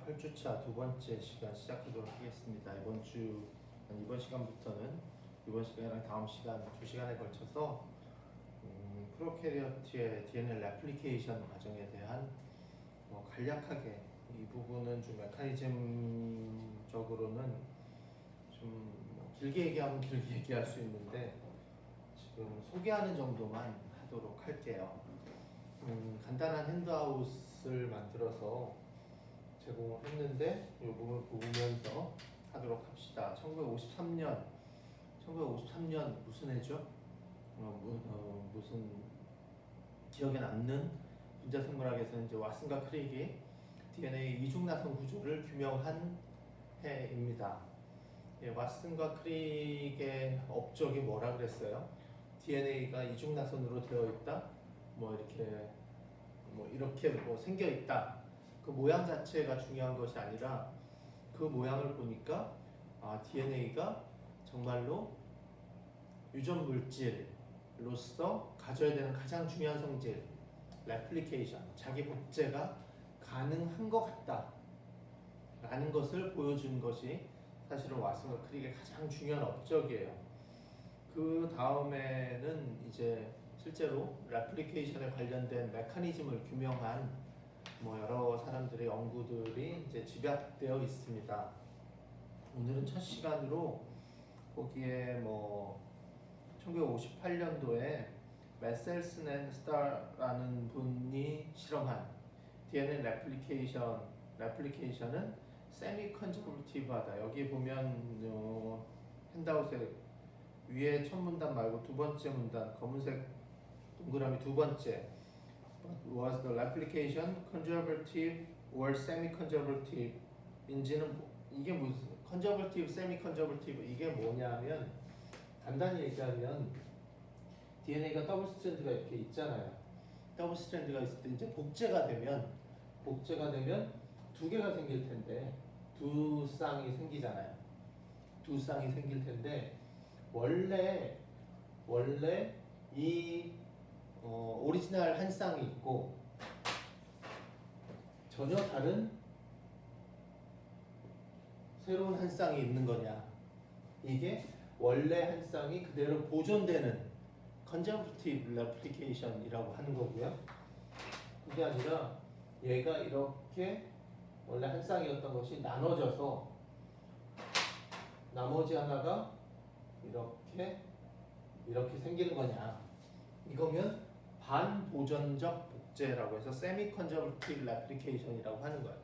8주차 두 번째 시간 시작하도록 하겠습니다. 이번 시간부터는 이번 시간이랑 다음 시간 두 시간에 걸쳐서 프로캐리어트의 DNL 애플리케이션 과정에 대한 간략하게 이 부분은 좀 메커니즘적으로는 좀 길게 얘기하면 길게 얘기할 수 있는데 지금 소개하는 정도만 하도록 할게요. 간단한 핸드아웃을 만들어서 제공을 했는데 이 부분을 보면서 하도록 합시다. 1953년 무슨 해죠? 무슨 기억에 남는 분자생물학에서 이제 왓슨과 크레이기 DNA 이중나선 구조를 규명한 해입니다. 예, 왓슨과 크레이기의 업적이 뭐라 그랬어요? DNA가 이중나선으로 되어 있다. 이렇게 생겨 있다. 그 모양 자체가 중요한 것이 아니라 그 모양을 보니까 DNA가 정말로 유전 물질로서 가져야 되는 가장 중요한 성질, 레플리케이션, 자기 복제가 가능한 것 같다 라는 것을 보여준 것이 사실은 왓슨과 크릭의 가장 중요한 업적이에요. 그 다음에는 이제 실제로 레플리케이션에 관련된 메커니즘을 규명한 여러 사람들의 연구들이 이제 집약되어 있습니다. 오늘은 첫 시간으로 거기에 1958년도에 메셀슨 앤 스타라는 분이 실험한 DNA 레플리케이션은 세미 컨저버티브하다. 여기 보면 핸드아웃에 위에 첫 문단 말고 두 번째 문단 검은색 동그라미 두 번째 Was the replication conservative or semi-conservative? 인지는 이게 무슨 conservative, semi-conservative 이게 뭐냐면 간단히 얘기하면 DNA가 더블 스트랜드가 이렇게 있잖아요. 더블 스트랜드가 있을 때 이제 복제가 되면 두 개가 생길 텐데 두 쌍이 생기잖아요. 두 쌍이 생길 텐데 원래 이 오리지널 한 쌍이 있고 전혀 다른 새로운 한 쌍이 있는 거냐. 이게 원래 한 쌍이 그대로 보존되는 conservative replication이라고 하는 거고요. 그게 아니라 얘가 이렇게 원래 한 쌍이었던 것이 나눠져서 나머지 하나가 이렇게 생기는 거냐. 이거면 반보전적 복제라고 해서 세미 컨저버티브 레플리케이션이라고 하는 거예요.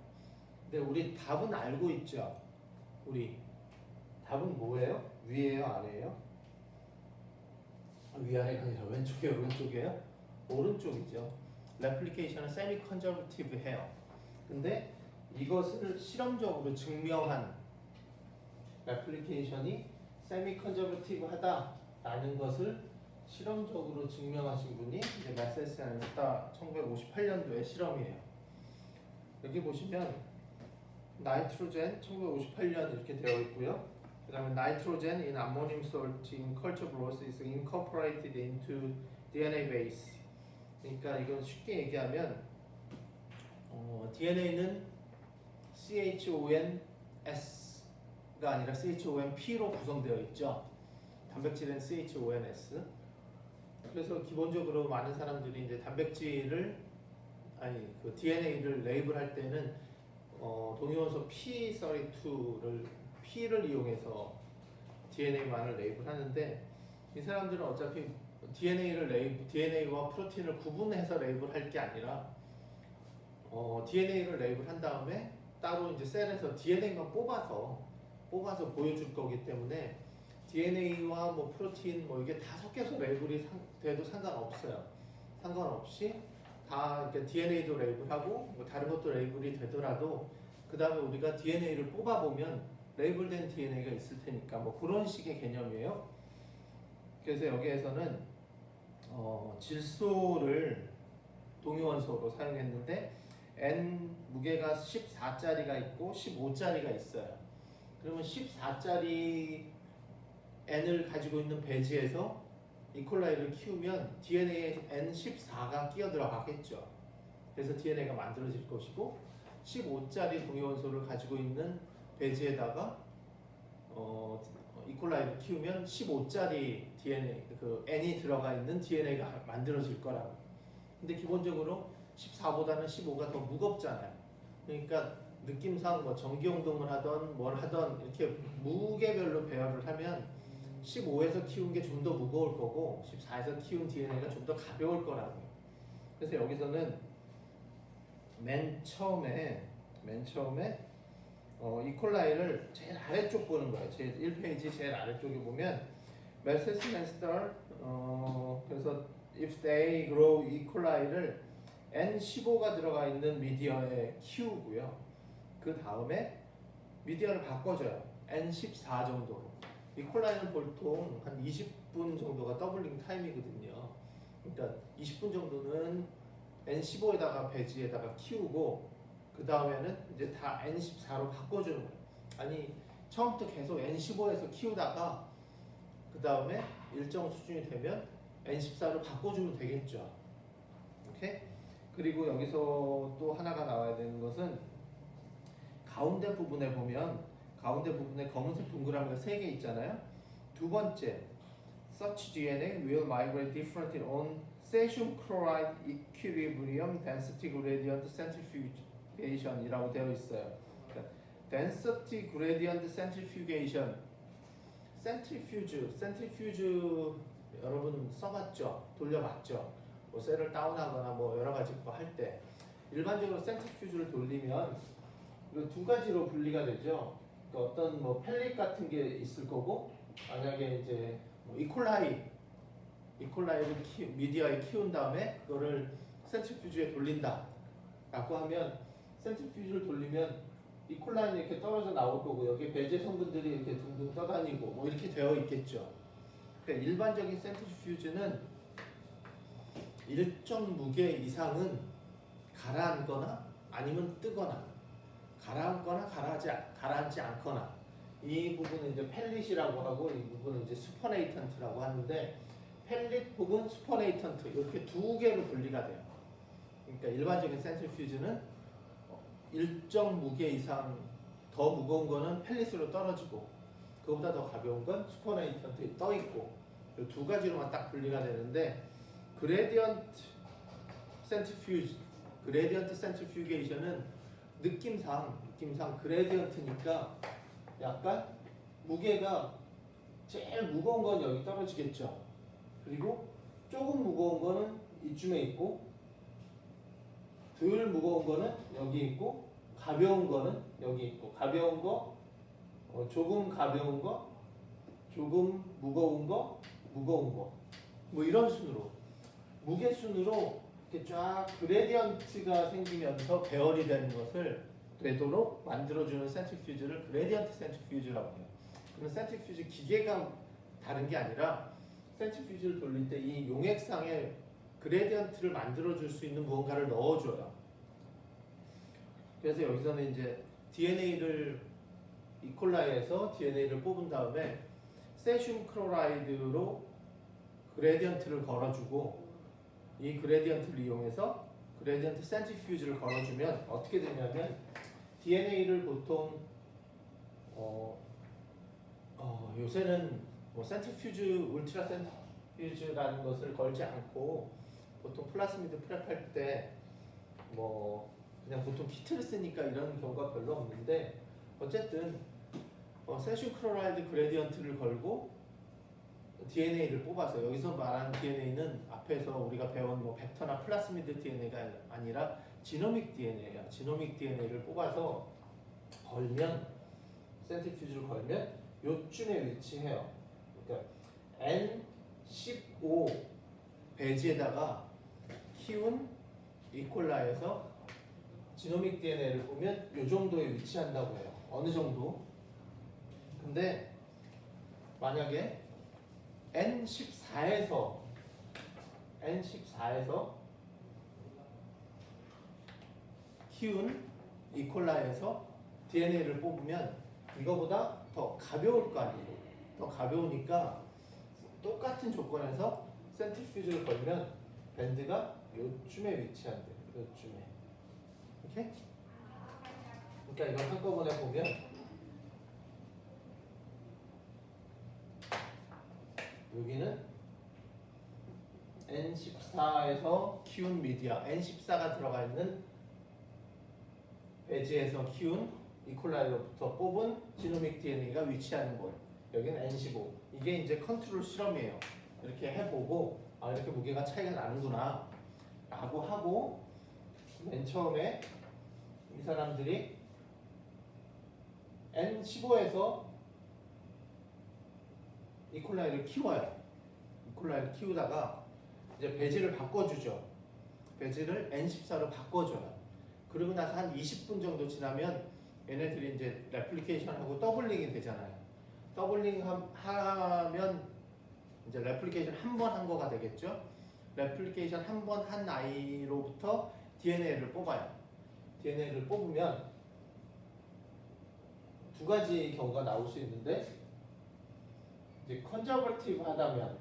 근데 우리 답은 알고 있죠. 우리 답은 뭐예요? 위에요, 아래예요? 위아래가 아니라 왼쪽이에요, 오른쪽이에요? 오른쪽이죠. 레플리케이션은 세미 컨저버티브 해요. 근데 이것을 실험적으로 증명한 레플리케이션이 세미 컨저버티브 하다라는 것을 실험적으로 증명하신 분이 이제 메셀슨 앤 스타 1958년도의 실험이에요. 여기 보시면 나이트로젠 1958년 이렇게 되어 있고요. 그 다음에 나이트로젠 in ammonium salt in culture growth is incorporated into DNA base. 그러니까 이건 쉽게 얘기하면 DNA는 CHONS가 아니라 CHONP로 구성되어 있죠. 단백질은 CHONS. 그래서 기본적으로 많은 사람들이 이제 DNA를 레이블할 때는 동위원소 P를 이용해서 DNA만을 레이블하는데 이 사람들은 어차피 DNA와 프로틴을 구분해서 레이블할 게 아니라 DNA를 레이블한 다음에 따로 이제 셀에서 DNA만 뽑아서 보여줄 거기 때문에 DNA와 프로틴 이게 다 섞여서 레이블이 돼도 상관없어요. 상관없이 다 DNA도 레이블하고 다른 것도 레이블이 되더라도 그 다음에 우리가 DNA를 뽑아보면 레이블된 DNA가 있을 테니까 그런 식의 개념이에요. 그래서 여기에서는 질소를 동위원소로 사용했는데 N 무게가 14짜리가 있고 15짜리가 있어요. 그러면 14짜리 N을 가지고 있는 배지에서 이콜라이를 키우면 DNA에 N14가 끼어 들어가겠죠. 그래서 DNA가 만들어질 것이고 15짜리 동위원소를 가지고 있는 배지에다가 이콜라이를 키우면 15짜리 DNA 그 N이 들어가 있는 DNA가 만들어질 거라고. 근데 기본적으로 14보다는 15가 더 무겁잖아요. 그러니까 느낌상 뭐 전기운동을 하던 뭘 하던 이렇게 무게별로 배열을 하면 15에서 키운 게 좀 더 무거울 거고 14에서 키운 DNA가 좀 더 가벼울 거라고요. 그래서 여기서는 맨 처음에 이콜라이를 제일 아래쪽 보는 거예요. 제일 1페이지 제일 아래쪽에 보면 Malthus and Starr 그래서 if they grow 이콜라이를 N15가 들어가 있는 미디어에 키우고요. 그 다음에 미디어를 바꿔줘요. N14 정도로. 이콜라이는 보통 한 20분 정도가 더블링 타임이거든요. 그러니까 20분 정도는 N15에다가 배지에다가 키우고 그 다음에는 이제 다 N14로 바꿔주는 거예요. 아니 처음부터 계속 N15에서 키우다가 그 다음에 일정 수준이 되면 N14로 바꿔주면 되겠죠. 오케이? 그리고 여기서 또 하나가 나와야 되는 것은 가운데 부분에 보면 가운데 부분에 검은색 동그라미가 3개 있잖아요. 두 번째, such DNA will migrate differently on cesium chloride equilibrium density gradient centrifugation이라고 되어 있어요. 그러니까 density gradient centrifugation, centrifuge 여러분 써봤죠? 돌려봤죠? 뭐 셀을 다운하거나 뭐 여러 가지 거 할 때 일반적으로 센트리퓨즈를 돌리면 두 가지로 분리가 되죠. 그러니까 어떤 뭐 펠릿 같은 게 있을 거고 만약에 이제 뭐 이콜라이를 미디어에 키운 다음에 그거를 센트리퓨즈에 돌린다라고 하면 센트리퓨즈를 돌리면 이콜라이는 이렇게 떨어져 나올 거고 여기 배제 성분들이 이렇게 둥둥 떠다니고 뭐 이렇게 되어 있겠죠. 그러니까 일반적인 센트리퓨즈는 일정 무게 이상은 가라앉거나 아니면 뜨거나 가라앉거나 가라앉지 않거나 이 부분은 이제 펠릿이라고 하고 이 부분은 이제 스포네이턴트라고 하는데 펠릿 혹은 스포네이턴트 이렇게 두 개로 분리가 돼요. 그러니까 일반적인 센트리퓨즈는 일정 무게 이상 더 무거운 거는 펠릿으로 떨어지고 그거보다 더 가벼운 건 스포네이턴트에 떠 있고 이 두 가지로만 딱 분리가 되는데 그레디언트 센트리퓨게이션은 느낌상 그레디언트니까 약간 무게가 제일 무거운 건 여기 떨어지겠죠. 그리고 조금 무거운 거는 이쯤에 있고 덜 무거운 거는 여기 있고 가벼운 거는 여기 있고 가벼운 거 조금 가벼운 거 조금 무거운 거 뭐 이런 순으로 무게 순으로 이렇게 쫙 그레디언트가 생기면서 배열이 되는 것을 되도록 만들어주는 센트리퓨즈를 그레디언트 센트리퓨즈라고 해요. 그런 센트리퓨즈 기계가 다른 게 아니라 센트리퓨즈를 돌릴 때 이 용액상에 그레디언트를 만들어줄 수 있는 무언가를 넣어줘요. 그래서 여기서는 이제 DNA를 이콜라이에서 DNA를 뽑은 다음에 세슘 클로라이드로 그레디언트를 걸어주고 이 그레디언트를 이용해서 그레디언트 센트리퓨즈를 걸어주면 어떻게 되냐면 DNA를 보통 요새는 뭐 센트리퓨즈, 울트라 센트리퓨즈라는 것을 걸지 않고 보통 플라스미드 프랩할 때 뭐 그냥 보통 키트를 쓰니까 이런 경우가 별로 없는데 어쨌든 세슘 클로라이드 그레디언트를 걸고 DNA를 뽑아서 여기서 말하는 DNA는 앞에서 우리가 배운 뭐 벡터나 플라스미드 DNA가 아니라 지노믹 DNA야. 지노믹 DNA를 뽑아서 걸면 센트리퓨즈를 걸면 요쯤에 위치해요. 그러니까 N15 배지에다가 키운 이콜라이에서 지노믹 DNA를 보면 요 정도에 위치한다고 해요. 어느 정도? 근데 만약에 N14에서 키운 이콜라이에서 DNA를 뽑으면 이거보다 더 가벼울 거 아니에요. 더 가벼우니까 똑같은 조건에서 센트리퓨즈를 걸면 밴드가 요쯤에 위치한대요. 요쯤에. 오케이? 그러니까 이걸 한꺼번에 보면 여기는 N14에서 키운 미디어, N14가 들어가 있는 배지에서 키운 이콜라이로부터 뽑은 지노믹 DNA가 위치하는 곳. 여기는 N15. 이게 이제 컨트롤 실험이에요. 이렇게 해보고 아 이렇게 무게가 차이가 나는구나 라고 하고 맨 처음에 이 사람들이 N15에서 이콜라이를 키워요. 이콜라이를 키우다가 이제 배지를 바꿔주죠. 배지를 N14로 바꿔줘요. 그리고 나서 한 20분 정도 지나면 얘네들이 이제 레플리케이션하고 더블링이 되잖아요. 더블링 하면 이제 레플리케이션 한 번 한 거가 되겠죠. 레플리케이션 한 번 한 아이로부터 DNA를 뽑아요. DNA를 뽑으면 두 가지 경우가 나올 수 있는데 이제 컨저버티브 하다면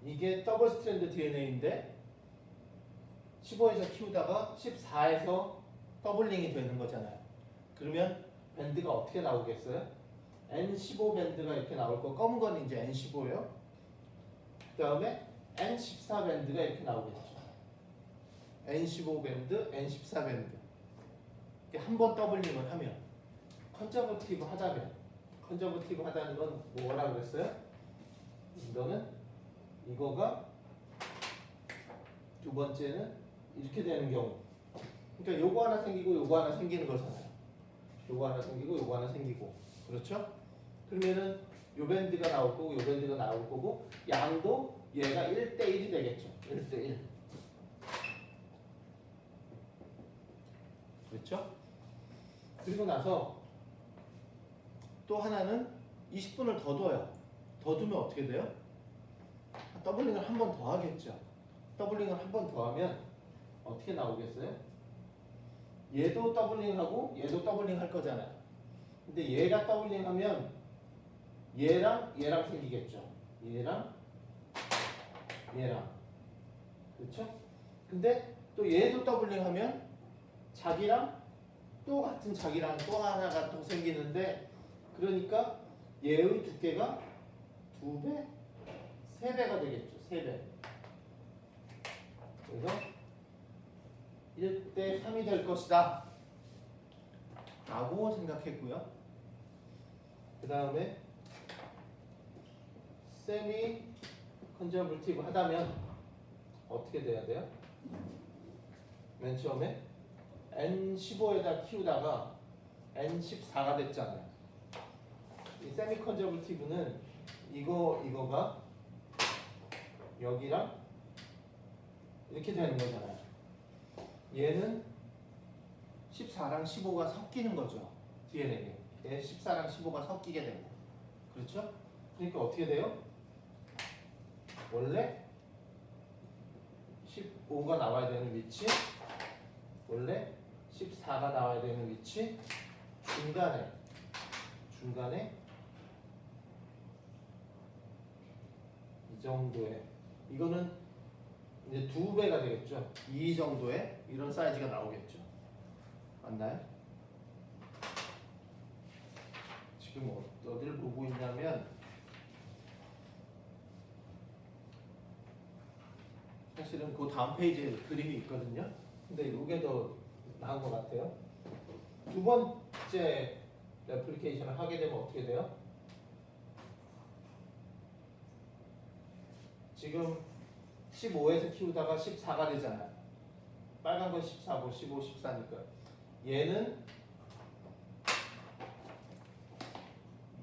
이게 더블 스트랜드 DNA인데 15에서 키우다가 14에서 더블링이 되는 거잖아요. 그러면 밴드가 어떻게 나오겠어요? N15 밴드가 이렇게 나올 거, 검은 건 이제 N15예요. 그 다음에 N14 밴드가 이렇게 나오겠죠. N15 밴드, N14 밴드. 한 번 더블링을 하면 컨저버티브 하다는 건 뭐라 그랬어요? 이거가 두 번째는 이렇게 되는 경우. 그러니까 요거 하나 생기고 요거 하나 생기는 거잖아요. 요거 하나 생기고 요거 하나 생기고. 그렇죠? 그러면은 요 밴드가 나올 거고 요 밴드가 나올 거고 양도 얘가 1대1이 되겠죠. 1대1. 그렇죠? 그리고 나서 또 하나는 20분을 더 둬요. 더 두면 어떻게 돼요? 더블링을 한 번 더 하겠죠. 더블링을 한 번 더 하면 어떻게 나오겠어요? 얘도 더블링하고 얘도 더블링 할 거잖아요. 근데 얘가 더블링하면 얘랑 생기겠죠. 얘랑 그렇죠? 근데 또 얘도 더블링하면 자기랑 또 같은 자기랑 또 하나가 또 생기는데 그러니까 얘의 두께가 2배, 3배가 되겠죠. 3배. 그래서 1대 3이 될 것이다 라고 생각했고요. 그 다음에 세미 컨저버티브 하다면 어떻게 돼야 돼요? 맨 처음에 N15에다 키우다가 N14가 됐잖아요. 이 세미 컨저버티브는 이거가 여기랑 이렇게 되는 거잖아요. 얘는 14랑 15가 섞이는 거죠. DNA에. 얘 14랑 15가 섞이게 되고. 그렇죠? 그러니까 어떻게 돼요? 원래 15가 나와야 되는 위치, 원래 14가 나와야 되는 위치, 중간에 이 정도의, 이거는 이제 2배가 되겠죠. 이 정도의 이런 사이즈가 나오겠죠. 맞나요? 지금 어디를 보고 있냐면 사실은 그 다음 페이지에 그림이 있거든요. 근데 이게 더 나은 것 같아요. 두 번째 레플리케이션을 하게 되면 어떻게 돼요? 지금 15에서 키우다가 14가 되잖아요. 빨간 건 14고 15, 14니까 얘는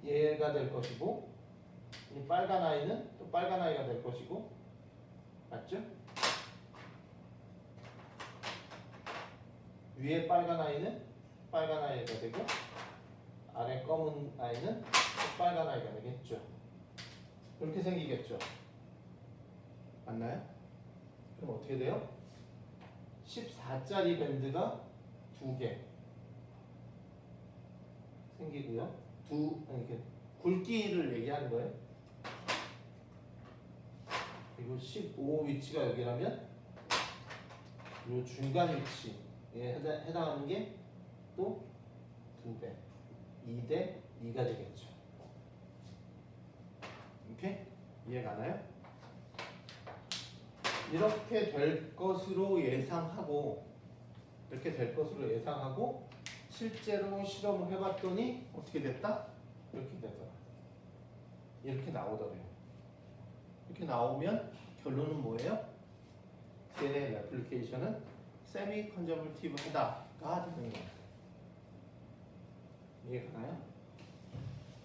얘가 될 것이고 이 빨간 아이는 또 빨간 아이가 될 것이고 맞죠? 위에 빨간 아이는 빨간 아이가 되고 아래 검은 아이는 또 빨간 아이가 되겠죠. 그렇게 생기겠죠. 맞나요? 그럼 어떻게 돼요? 14짜리 밴드가 2개 생기고요. 이렇게 굵기를 얘기하는 거예요. 그리고 15 위치가 여기라면 요 중간 위치에 해당하는 게 또 2배, 2대 2가 되겠죠. 오케이? 이해가나요? 이렇게 될 것으로 예상하고 실제로 실험을 해봤더니 어떻게 됐다? 이렇게 되더라. 이렇게 나오더래요. 이렇게 나오면 결론은 뭐예요? DNA 레플리케이션은 세미 컨저버티브하다가 되는 거예요. 이해가나요?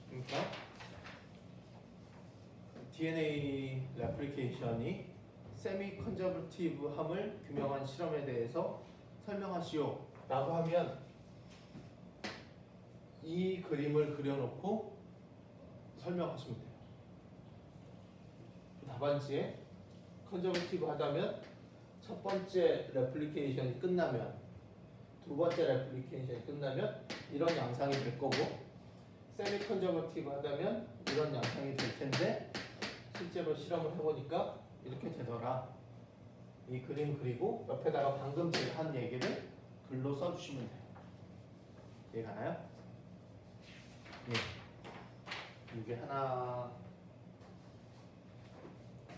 그러니까 DNA 레플리케이션이 세미 컨저버티브함을 규명한 실험에 대해서 설명하시오 라고 하면 이 그림을 그려놓고 설명하시면 돼요. 답안지에 컨저버티브 하다면 첫 번째 레플리케이션이 끝나면 두 번째 레플리케이션이 끝나면 이런 양상이 될 거고 세미 컨저버티브 하다면 이런 양상이 될 텐데 실제로 실험을 해보니까 이렇게 되더라. 이 그림 그리고 옆에다가 방금 제가 한 얘기를 글로 써주시면 돼요. 이해가나요? 네. 이게 하나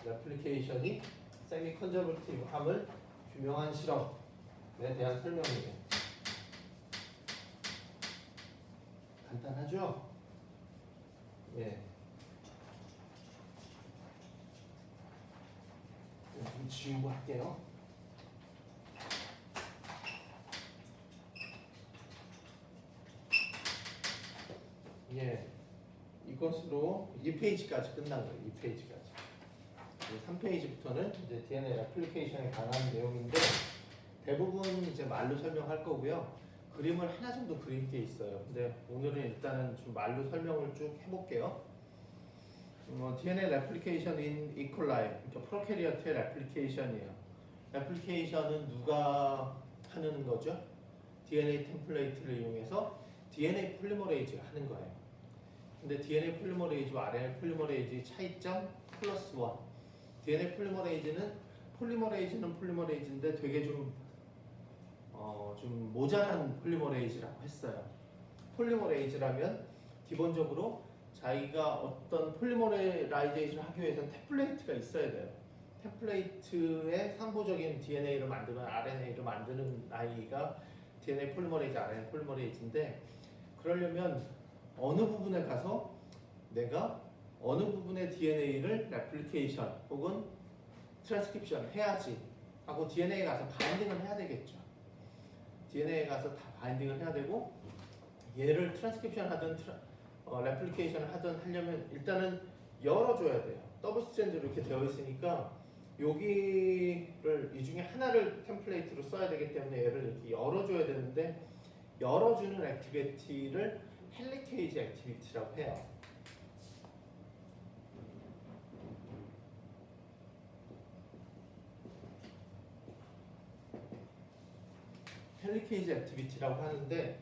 레플리케이션이 세미 컨저버티브함을 규명한 실험에 대한 설명이에요. 간단하죠? 예. 좀 지우고 할게요. 예. 이것으로 2페이지까지 끝난 거예요. 2페이지까지. 3페이지부터는 이제 DNA 애플리케이션에 관한 내용인데 대부분 이제 말로 설명할 거고요. 그림을 하나 정도 그릴 게 있어요. 근데 오늘은 일단은 좀 말로 설명을 쭉 해볼게요. DNA 레플리케이션 in 이콜라이, 그러니까 프로캐리어트의 레플리케이션이에요. 레플리케이션은 누가 하는 거죠? DNA 템플레이트를 이용해서 DNA 폴리머레이즈가 하는 거예요. 근데 DNA 폴리머레이즈와 RNA 폴리머레이즈의 차이점 플러스 원. DNA 폴리머레이즈는 폴리머레이즈인데 되게 좀 모자란 폴리머레이즈라고 했어요. 폴리머레이즈라면 기본적으로 자기가 어떤 폴리머라이제이션을 하기 위해서는 템플레이트가 있어야 돼요. 템플레이트의 상부적인 DNA를 만들면 RNA를 만드는 아이가 DNA 폴리머레이즈, RNA 폴리머레이즈인데 그러려면 어느 부분에 가서 내가 어느 부분의 DNA를 레플리케이션 혹은 트랜스크립션 해야지 하고 DNA에 가서 바인딩을 해야 되겠죠. DNA에 가서 다 바인딩을 해야 되고 얘를 트랜스크립션 하든 레플리케이션을 하든 하려면 일단은 열어줘야 돼요. 더블 스트랜드로 이렇게 되어 있으니까 여기를 이 중에 하나를 템플레이트로 써야 되기 때문에 얘를 이렇게 열어줘야 되는데 열어주는 액티비티를 헬리케이지 액티비티라고 해요. 헬리케이지 액티비티라고 하는데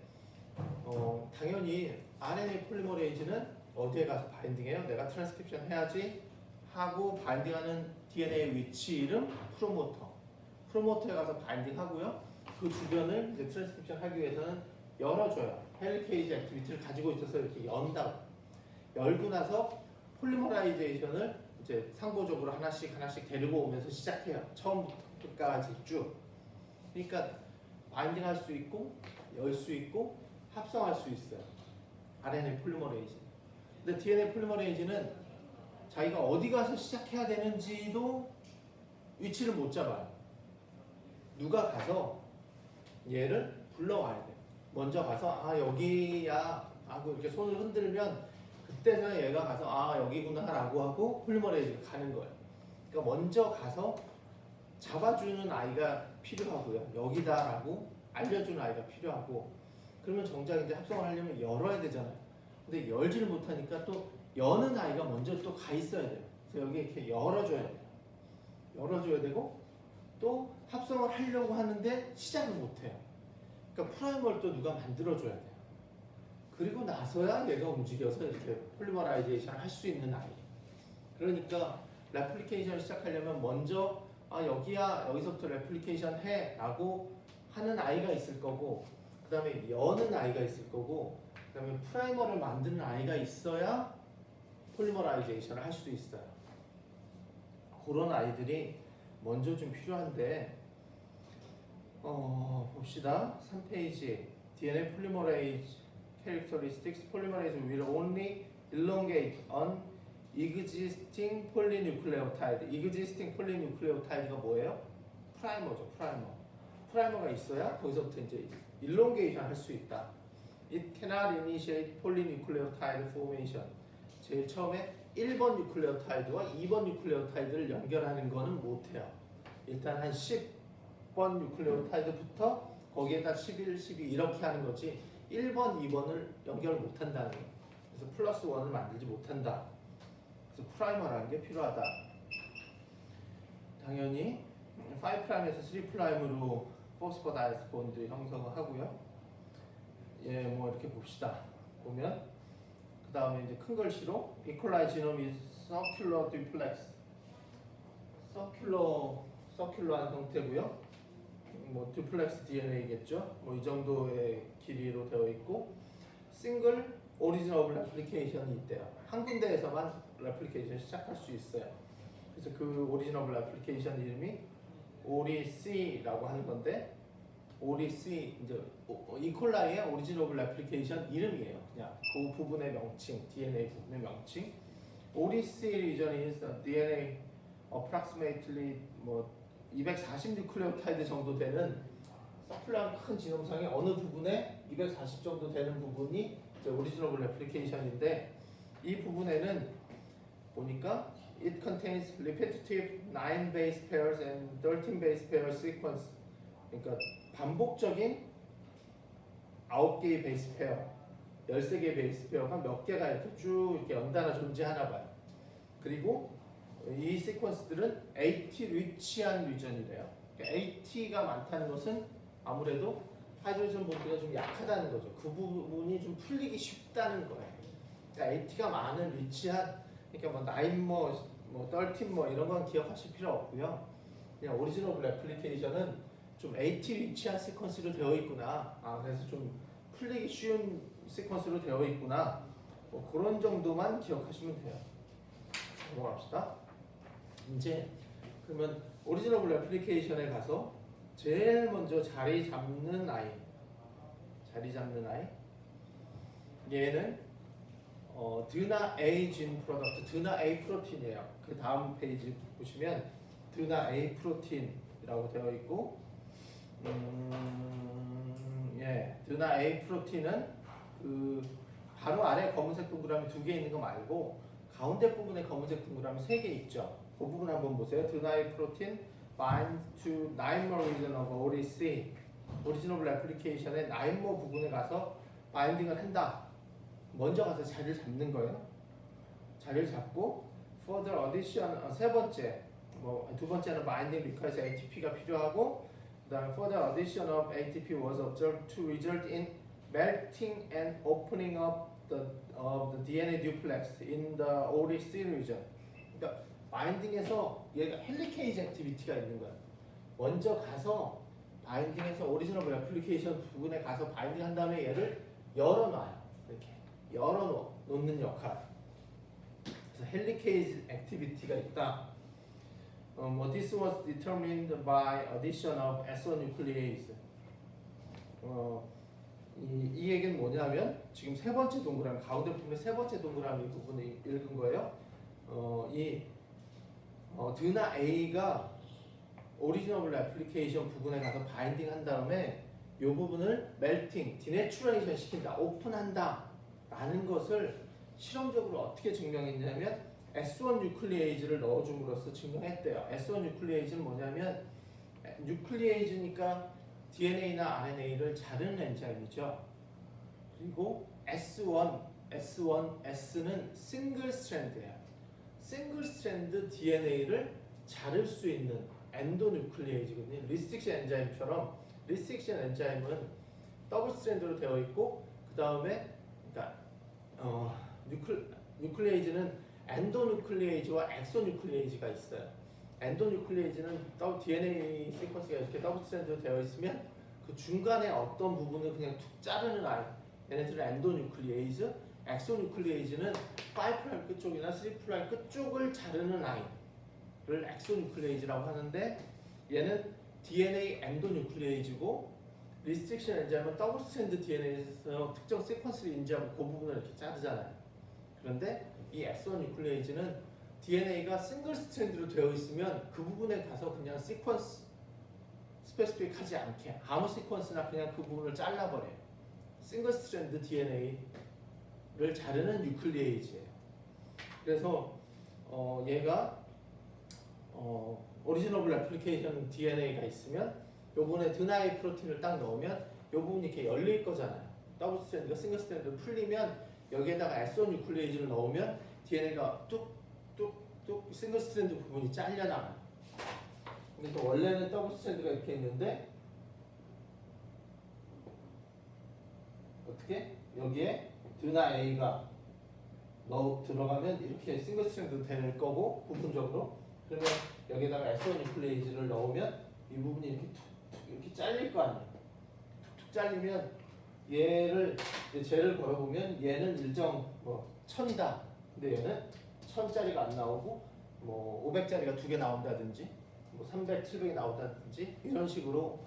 당연히 RNA 폴리머레이즈는 어디에 가서 바인딩해요? 내가 트랜스크립션 해야지 하고 바인딩하는 DNA 위치 이름 프로모터에 가서 바인딩하고요. 그 주변을 이제 트랜스크립션 하기 위해서는 열어줘요. 헬리케이지 액티비티를 가지고 있어서 이렇게 연다고. 열고 나서 폴리머라이제이션을 이제 상부적으로 하나씩 데리고 오면서 시작해요. 처음부터 끝까지 쭉. 그러니까 바인딩할 수 있고 열 수 있고 합성할 수 있어요. RNA 폴리머레이즈. 근데 DNA 폴리머레이즈는 자기가 어디 가서 시작해야 되는지도 위치를 못 잡아요. 누가 가서 얘를 불러와야 돼요. 먼저 가서 여기야 하고 이렇게 손을 흔들면 그때서야 얘가 가서 여기구나 라고 하고 폴리머레이즈가 가는 거예요. 그러니까 먼저 가서 잡아주는 아이가 필요하고요. 여기다라고 알려주는 아이가 필요하고 그러면 정작 이제 합성을 하려면 열어야 되잖아요. 근데 열지를 못하니까 또 여는 아이가 먼저 또 가 있어야 돼요. 그래서 여기 이렇게 열어줘야 돼요. 열어줘야 되고 또 합성을 하려고 하는데 시작을 못해요. 그러니까 프라이머를 또 누가 만들어줘야 돼요. 그리고 나서야 얘가 움직여서 이렇게 폴리머라이제이션을 할 수 있는 아이. 그러니까 레플리케이션을 시작하려면 먼저 아 여기야 여기서부터 레플리케이션 해라고 하는 아이가 있을 거고, 그 다음에 여는 아이가 있을 거고, 그 다음에 프라이머를 만드는 아이가 있어야 폴리머라이제이션을 할 수 있어요. 그런 아이들이 먼저 좀 필요한데, 봅시다. 3페이지 DNA polymerase characteristics. Polymerase will only elongate an existing polynucleotide. existing polynucleotide가 뭐예요? 프라이머죠. 프라이머가 있어야 거기서부터 이제 elongation 할 수 있다. It cannot initiate polynucleotide formation. 제일 처음에 1번 뉴클레오타이드와 2번 뉴클레오타이드를 연결하는 거는 못해요. 일단 한 10번 뉴클레오타이드부터 거기에다 11, 12 이렇게 하는 거지 1번, 2번을 연결 못한다는 거예요. 그래서 플러스 1을 만들지 못한다. 그래서 프라이머라는 게 필요하다. 당연히 5'에서 3'으로 포스포다이스 본드 형성을 하고요. 예, 뭐 이렇게 봅시다. 보면 그 다음에 이제 큰 글씨로 이퀄라이 지놈이 서큘러 듀플렉스, 서큘러한 형태고요. 뭐 듀플렉스 DNA겠죠. 뭐 이 정도의 길이로 되어 있고, 싱글 오리진 오브 레플리케이션이 있대요. 한 군데에서만 레플리케이션 시작할 수 있어요. 그래서 그 오리진 오브 레플리케이션 이름이 오리C라고 하는 건데, 오리C 이제 이콜라이의 오리진 오브 레플리케이션 이름이에요. 그냥 그 부분의 명칭, DNA 부분의 명칭. 오리C region is DNA approximately 뭐 240 뉴클레오타이드 정도 되는 서큘러한 큰 지놈상의 어느 부분에 240 정도 되는 부분이 오리진 오브 레플리케이션인데, 이 부분에는 보니까 it contains repetitive 9 base pairs and 13 base pair sequence. 그러니까 반복적인 9개의 베이스 페어, 13개의 베이스 페어가 몇 개가 이렇게 쭉 이렇게 연달아 존재하나 봐요. 그리고 이 시퀀스들은 AT 리치한 리전이래요. 그러니까 AT가 많다는 것은 아무래도 하이드로전 본드가 좀 약하다는 거죠. 그 부분이 좀 풀리기 쉽다는 거예요. 그러니까 AT가 많은 리치한, 그러니까 뭐 9 13 이런 건 기억하실 필요 없고요. 그냥 오리진 오브 레플리케이션은 좀 AT 리치한 시퀀스로 되어 있구나. 그래서 좀 풀리기 쉬운 시퀀스로 되어 있구나. 뭐 그런 정도만 기억하시면 돼요. 넘어갑시다. 이제 그러면 오리진 오브 레플리케이션에 가서 제일 먼저 자리 잡는 아이. 얘는 드나 A 진 프로덕트, 드나 A 프로틴이에요. 그 다음 페이지 보시면 드나 A 프로틴이라고 되어 있고, 드나 A 프로틴은 그 바로 아래 검은색 동그라미 2개 있는 거 말고 가운데 부분에 검은색 동그라미 3개 있죠. 그 부분 한번 보세요. 드나 A 프로틴 binds to 9more region of ODC, Origin of Replication의 9more 부분에 가서 바인딩을 한다. 먼저 가서 자리를 잡는 거예요. 자리를 잡고 further addition, 세 번째, 두 번째는 binding requires ATP가 필요하고, 그다음에 further addition of ATP was observed to result in melting and opening up of the DNA duplex in the ODC region. 그러니까 바인딩에서 얘가 헬리케이즈 액티비티가 있는 거야. 먼저 가서 바인딩에서 오리진 오브 레플리케이션 부분에 가서 바인딩 한 다음에 얘를 열어놔요. 이렇게 열어놓는 역할. 그래서 헬리케이즈 액티비티가 있다. This was determined by addition of S1 nuclease. 이 얘기는 뭐냐면 지금 세 번째 동그라미, 가운데 부분의 세 번째 동그라미 부분을 읽은 거예요. 드나 A가 오리진 오브 레플리케이션 부분에 가서 바인딩 한 다음에 이 부분을 멜팅, 디내추레이션 시킨다, 오픈한다 라는 것을 실험적으로 어떻게 증명했냐면 S1 뉴클리에이즈를 넣어줌으로써 증명했대요. S1 뉴클리에이즈는 뭐냐면 뉴클리에이즈니까 DNA나 RNA를 자르는 엔자임이죠. 그리고 S는 싱글 스트랜드예요. 싱글 스트랜드 DNA를 자를 수 있는 엔도뉴클리에이즈거든요. 리스틱션 엔자임처럼 리스틱션 엔자임은 더블 스트랜드로 되어 있고, 그 다음에 그러니까 뉴클리에이즈는 엔도뉴클리에이즈와 엑소뉴클리에이즈가 있어요. 엔도뉴클레이즈는 DNA 시퀀스가 이렇게 더블 스트랜드로 되어 있으면 그 중간에 어떤 부분을 그냥 툭 자르는 아이. 얘네들은 엔도뉴클레이즈, 엑소뉴클레이즈는 5' 끝쪽이나 3' 끝쪽을 자르는 아이를 엑소뉴클레이즈라고 하는데 얘는 DNA 엔도뉴클레이즈고 리스트릭션 엔자임은 더블 스트랜드 DNA에서 특정 시퀀스를 인지하고 그 부분을 이렇게 자르잖아요. 그런데 이 엑소뉴클레이즈는 DNA가 싱글 스트랜드로 되어 있으면 그 부분에 가서 그냥 시퀀스 스페시픽하지 않게 아무 시퀀스나 그냥 그 부분을 잘라버려요. 싱글 스트랜드 DNA를 자르는 뉴클리에이즈예요. 그래서 얘가 오리지너블 레플리케이션 DNA가 있으면 요번에 드나이 프로틴을 딱 넣으면 요 부분이 이렇게 열릴 거잖아요. 더블 스트랜드가 싱글 스트랜드로 풀리면 여기에다가 엑소뉴클레이즈를 넣으면 DNA가 뚝뚝뚝 싱글 스트랜드 부분이 잘려나가요. 그래서 원래는 더블 스트랜드가 이렇게 있는데 어떻게? 여기에 드나 A가 들어가면 이렇게 싱글 스트랜드 될 거고 부분적으로 그러면 여기에다가 엑소뉴클레이즈를 넣으면 이 부분이 이렇게 툭툭 이렇게 잘릴 거 아니에요. 툭툭 잘리면 얘를 이제 쟤를 걸어보면 얘는 일정 뭐 1000이다. 근데 얘는 1000짜리가 안 나오고 뭐 500짜리가 2개 나온다든지 뭐 300, 700이 나온다든지 이런 식으로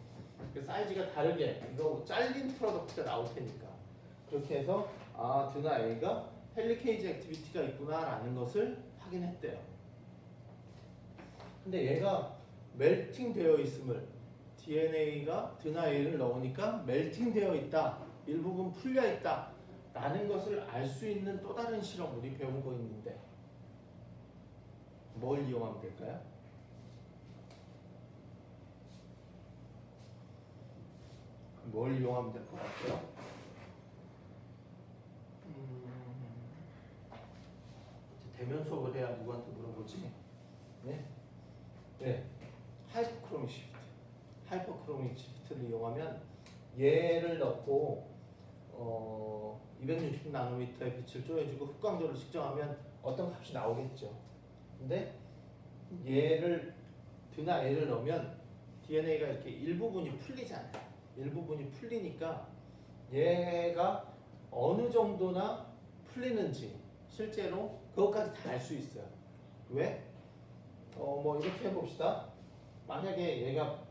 사이즈가 다르게 이거 잘린 프로덕트가 나올 테니까 그렇게 해서 아 드나 A가 헬리케이즈 액티비티가 있구나라는 것을 확인했대요. 근데 얘가 멜팅 되어 있음을 DNA가 드나 A를 넣으니까 멜팅 되어 있다. 일부분 풀려 있다. 라는 것을 알 수 있는 또 다른 실험 우리 배운 거 있는데 뭘 이용하면 될까요? 뭘 이용하면 될 것 같아요? 대면 수업을 해야 누구한테 물어보지? 네? 네. 하이퍼크로믹 시프트. 하이퍼크로믹 시프트를 이용하면 얘를 넣고 260 나노미터의 빛을 쪼여주고 흑광도를 측정하면 어떤 값이 나오겠죠. 근데 얘를 드나 A를 넣으면 DNA가 이렇게 일부분이 풀리잖아요. 일부분이 풀리니까 얘가 어느 정도나 풀리는지 실제로 그것까지 다 알 수 있어요. 왜? 뭐 이렇게 해봅시다. 만약에 얘가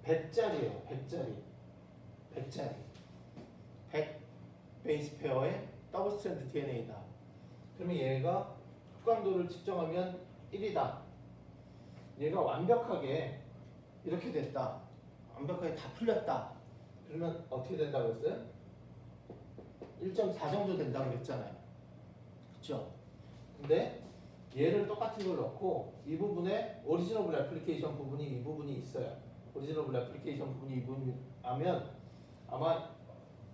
100짜리예요. 100짜리 100 베이스 페어의 더블 스트랜드 DNA다. 그러면 얘가 흑광도를 측정하면 1이다. 얘가 완벽하게 이렇게 됐다. 완벽하게 다 풀렸다. 그러면 어떻게 된다고 했어요? 1.4 정도 된다고 그랬잖아요. 그렇죠? 근데 얘를 똑같은 걸 넣고 이 부분에 오리지너블 애플리케이션 부분이 이 부분이 있어요. 오리지너블 애플리케이션 부분이 이 부분이라면 아마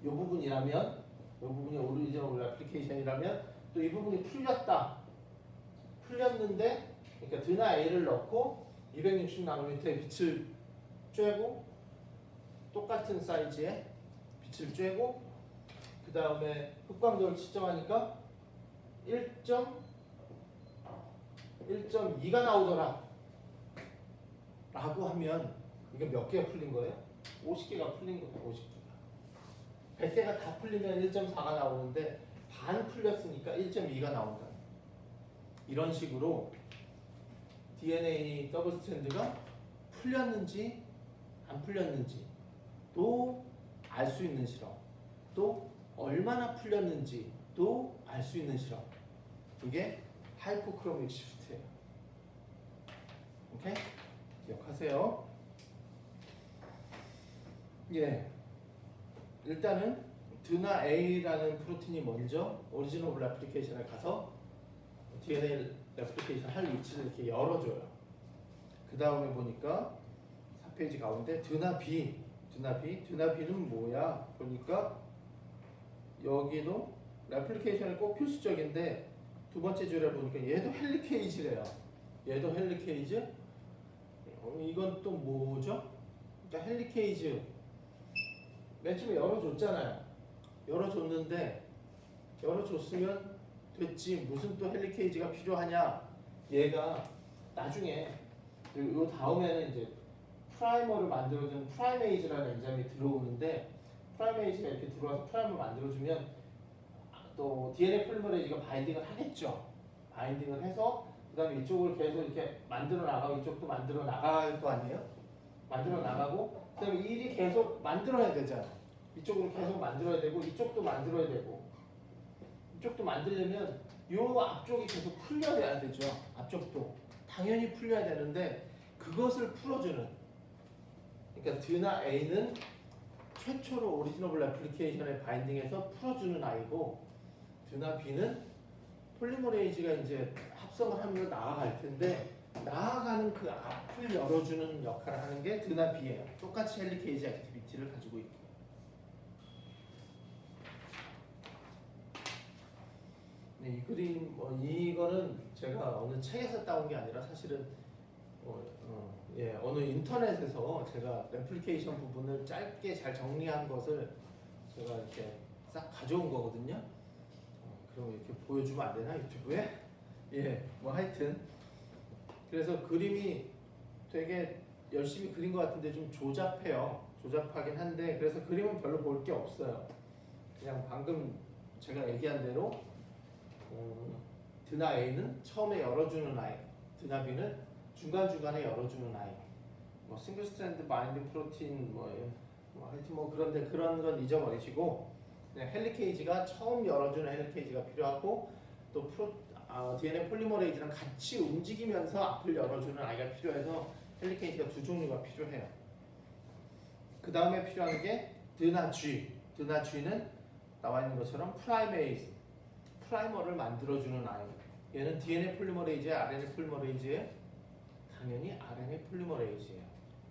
이 부분이라면 이 부분이 오리지너블 애플리케이션이라면 또 이 부분이 풀렸다. 풀렸는데 그러니까 드나 A를 넣고 260 나노미터의 빛을 쬐고 똑같은 사이즈의 빛을 쬐고 그 다음에 흑광도를 측정하니까 1.2가 나오더라 라고 하면 이게 몇 개가 풀린 거예요? 50개가 풀린 거예요. 50개가 100개가 다 풀리면 1.4가 나오는데 반 풀렸으니까 1.2가 나온다. 이런 식으로 DNA 더블 스트랜드가 풀렸는지 안 풀렸는지 또 알 수 있는 실험, 또 얼마나 풀렸는지 또 알 수 있는 실험. 이게 하이퍼크로믹 시프트예요. 오케이? 기억하세요. 예. 일단은 드나 A라는 프로틴이 먼저 오리지너블 애플리케이션에 가서 DNA 레플리케이션 할 위치를 이렇게 열어줘요. 그 다음에 보니까 4페이지 가운데 드나 B는 뭐야? 보니까 여기도 레플리케이션이 꼭 필수적인데 두 번째 줄에 보니까 얘도 헬리케이즈래요. 얘도 헬리케이즈. 이건 또 뭐죠? 그러니까 헬리케이즈 맨 처음에 열어줬잖아요. 열어줬으면 됐지. 무슨 또 헬리케이즈가 필요하냐? 얘가 나중에 그리고 요 다음에는 이제 프라이머를 만들어주는 프라이메이즈라는 엔자임이 들어오는데 프라이메이즈가 이렇게 들어와서 프라이머를 만들어주면 또 DNA 폴리머레이즈가 바인딩을 하겠죠. 바인딩을 해서 그다음에 이쪽을 계속 이렇게 만들어 나가고 이쪽도 만들어 나갈 거 아니에요? 만들어 나가고 그다음에 이 일이 계속 만들어야 되잖아. 이쪽으로 계속 만들어야 되고 이쪽도 만들어야 되고 이쪽도 만들려면 요 앞쪽이 계속 풀려야 되죠. 앞쪽도 당연히 풀려야 되는데 그것을 풀어주는 그러니까 드나 A는 최초로 오리지너블 애플리케이션에 바인딩해서 풀어주는 아이고 드나 B는 폴리머레이즈가 이제 합성을 하면서 나아갈 텐데 나아가는 그 앞을 열어주는 역할을 하는 게 드나 B예요. 똑같이 헬리케이지 액티비티를 가지고 있고 네, 이 그림 이거는 제가 어느 책에서 따온 게 아니라 사실은 어느 인터넷에서 제가 레플리케이션 부분을 짧게 잘 정리한 것을 제가 이렇게 싹 가져온 거거든요. 그럼 이렇게 보여주면 안 되나 유튜브에? 뭐 하여튼 그래서 그림이 되게 열심히 그린 것 같은데 좀 조잡해요. 조잡하긴 한데 그래서 그림은 별로 볼 게 없어요. 그냥 방금 제가 얘기한 대로 드나 A는 처음에 열어주는 아이, 드나 B는 중간중간에 열어주는 아이. 뭐 싱글 스트랜드 바인딩 프로틴 하여튼 그런데 그런 건 잊어버리시고 그냥 헬리케이지가 처음 열어주는 헬리케이지가 필요하고 또 DNA 폴리머레이즈랑 같이 움직이면서 앞을 열어주는 아이가 필요해서 헬리케이지가 두 종류가 필요해요. 그 다음에 필요한 게 드나 G. 드나 G는 나와 있는 것처럼 프라이메이즈, 프라이머를 만들어주는 아이. 얘는 DNA 폴리머레이즈에 RNA 폴리머레이즈에 당연히 RNA 폴리머레이즈예요.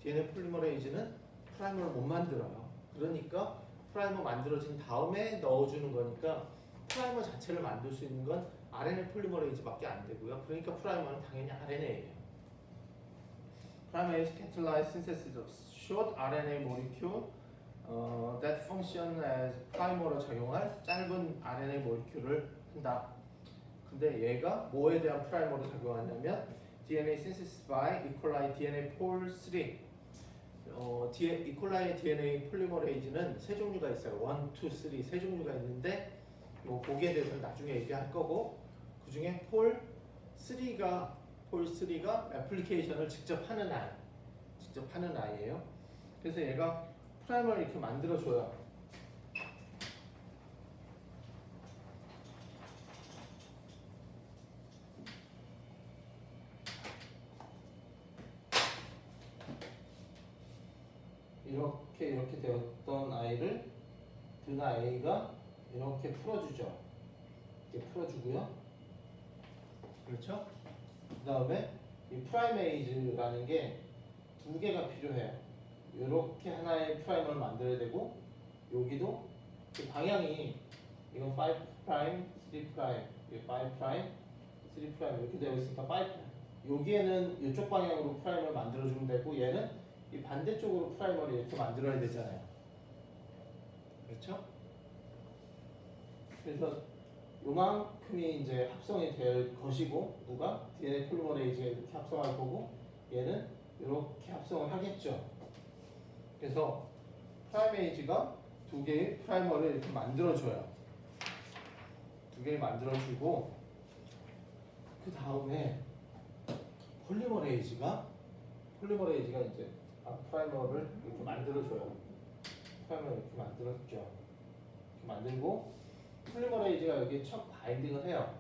DNA 폴리머레이즈는 프라이머를 못 만들어요. 그러니까 프라이머 만들어진 다음에 넣어주는 거니까 프라이머 자체를 만들 수 있는 건 RNA 폴리머레이즈밖에 안 되고요. 그러니까 프라이머는 당연히 RNA예요. Primase catalyzed synthesis of short RNA molecule that function as primer로 작용할 짧은 RNA 모리큘을 한다. 근데 얘가 뭐에 대한 프라이머로 작용하냐면 DNA synthesis by E. coli DNA pol 3. E. coli DNA 폴리머레이즈는 세 종류가 있어요. 1, 2, 3 세 종류가 있는데 뭐 거기에 대해서는 나중에 얘기할 거고 그 중에 폴 3가 애플리케이션을 직접 하는 아이예요. 그래서 얘가 프라이머를 이렇게 만들어줘요. 이렇게 되었던 아이를 드나 A가 이렇게 풀어주죠. 이렇게 풀어주고요. 그렇죠? 그 다음에 이 프라이메이즈라는 게 두 개가 필요해요. 이렇게 하나의 프라이머를 만들어야 되고 여기도 그 방향이 이건 5', 3', 5', 5', 3' 이렇게 되어 있으니까 5'. 여기에는 이쪽 방향으로 프라이머를 만들어주면 되고 얘는 이 반대쪽으로 프라이머를 이렇게 만들어야 되잖아요. 그렇죠? 그래서 요만큼이 이제 합성이 될 것이고 누가? DNA 폴리머레이즈가 이렇게 합성할 거고 얘는 이렇게 합성을 하겠죠. 그래서 프라이메이즈가 두 개의 프라이머를 이렇게 만들어줘요. 두 개를 만들어주고 그 다음에 폴리머레이즈가 이제 프라이머를 이렇게 만들어줘요. 프라이머를 이렇게 만들었죠. 이렇게 만들고 폴리머레이즈가 여기 첫 바인딩을 해요.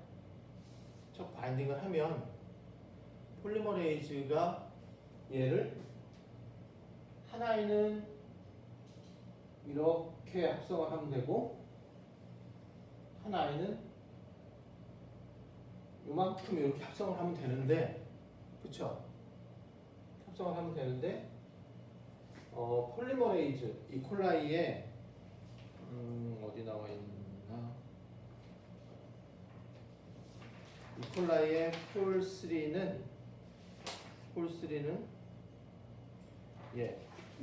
첫 바인딩을 하면 폴리머레이즈가 얘를 하나에는 이렇게 합성을 하면 되고 하나에는 요만큼 이렇게 합성을 하면 되는데 그쵸? 합성을 하면 되는데 폴리머레이즈 이콜라이에 어디 나와 있나? 이콜라이의 폴3는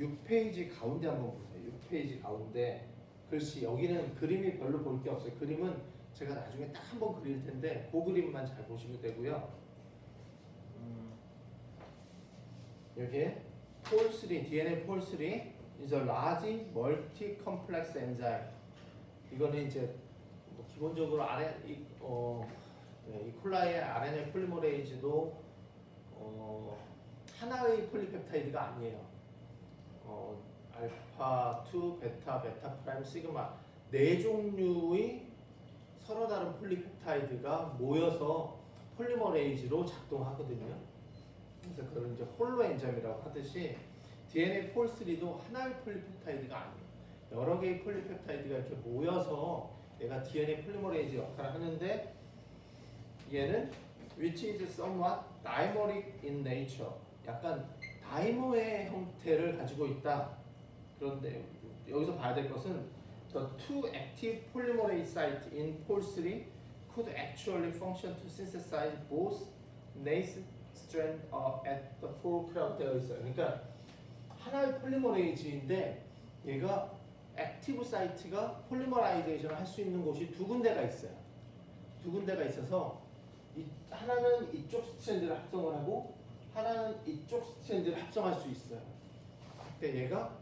6페이지 가운데 한번 보세요. 6페이지 가운데 글씨 여기는 그림이 별로 볼 게 없어요. 그림은 제가 나중에 딱 한 번 그릴 텐데 그 그림만 잘 보시면 되고요. 여기에 폴3 DNA 폴3 is a large multi-complex enzyme. 이거는 이제 뭐 기본적으로 이 콜라의 RNA 폴리머레이즈도 하나의 폴리펩타이드가 아니에요. 알파 2, 베타, 베타 프라임, 시그마 네 종류의 서로 다른 폴리펩타이드가 모여서 폴리머레이즈로 작동하거든요. 그래서 그걸 이제 홀로 엔자임이라고 하듯이 DNA 폴3도 하나의 폴리펩타이드가 아니에요. 여러 개의 폴리펩타이드가 이렇게 모여서 얘가 DNA 폴리머레이즈 역할을 하는데 얘는 which is somewhat dimeric in nature. 약간 다이머의 형태를 가지고 있다. 그런데 여기서 봐야 될 것은 the two active polymerase sites in Pol3 could actually function to synthesize both nascent strand at the fulcrum 되어 있어요. 그러니까 하나의 폴리머레이즈인데 얘가 액티브 사이트가 폴리머라이제이션을 할 수 있는 곳이 두 군데가 있어요. 두 군데가 있어서 하나는 이쪽 스트랜드를 합성을 하고 하나는 이쪽 스트랜드를 합성할 수 있어요. 근데 얘가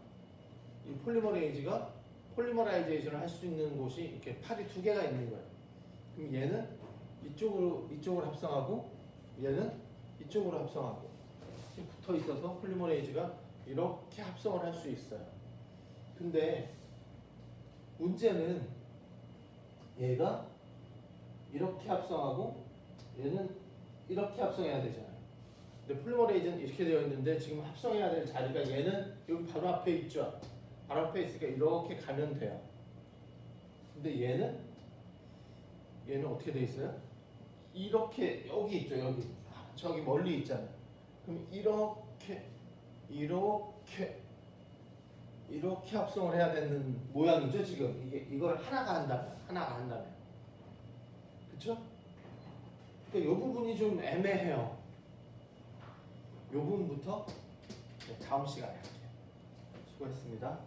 이 폴리머레이즈가 폴리머라이제이션을 할 수 있는 곳이 이렇게 팔이 두 개가 있는 거예요. 그럼 얘는 이쪽으로 합성하고 얘는 이쪽으로 합성하고 이렇게 붙어 있어서 폴리머레이즈가 이렇게 합성을 할 수 있어요. 근데 문제는 얘가 이렇게 합성하고 얘는 이렇게 합성해야 되잖아요. 근데 폴리머레이즈는 이렇게 되어 있는데 지금 합성해야 될 자리가 얘는 여기 바로 앞에 있죠. 바로 앞에 있으니까 이렇게 가면 돼요. 근데 얘는 어떻게 돼 있어요? 이렇게 여기 있죠. 여기 저기 멀리 있잖아요. 그럼 이렇게 합성을 해야 되는 모양이죠. 지금 이걸 하나가 한다면 그렇죠? 그러니까 이 부분이 좀 애매해요. 이 부분부터 다음 시간에 할게요. 수고했습니다.